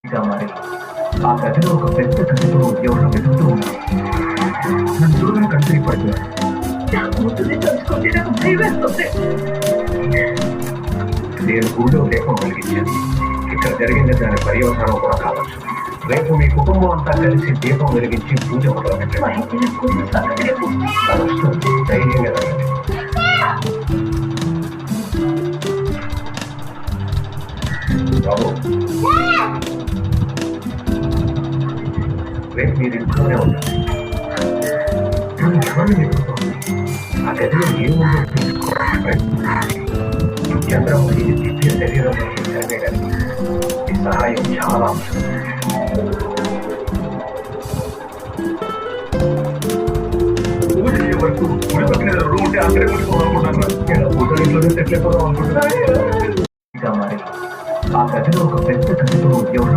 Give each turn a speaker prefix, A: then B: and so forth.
A: ఇక మరి ఆ గదిలో ఒక పెద్ద గదితో ఎవరో వెతుకుతూ ఉన్నారు. నన్ను చూడగానే కళ్ళు పడుతున్నారు.
B: నా కూతుర్ని తలుచుకుంటే నాకు భయం వేస్తుంది.
A: నేను ఊళ్ళో దీపం వెలిగించాను. ఇక్కడ జరిగిన దాని పర్యవసానం కూడా కావచ్చు. రేపు మీ కుటుంబం అంతా కలిసి దీపం వెలిగించి పూజ మొదలుపెట్టండి.
B: మా ఇంటి నా కూతురు సంగతి రేపు
A: వస్తుంది, ధైర్యంగా రండి. బాబు, రేపు మీరు ఇంట్లోనే ఉండాలి. మనం ఎవరిని వెతుకుతాం? ఆ గదిలో ఏముందో తెలుసుకోవడానికి చంద్రముఖి దివ్య శరీరంలో జరగడానికి ఈ సహాయం చాలా అవసరం. పూజ చేయ వరకు గుడి పక్కన రూమ్ ఉంటే అక్కడే కూర్చోవాలనుకుంటున్నాను. పూజ ఇంట్లోనే సెటిల్ అయిపోదాం అనుకుంటున్నాను. ఇక మరి ఆ గదిలో ఒక పెద్ద గదితో ఎవరు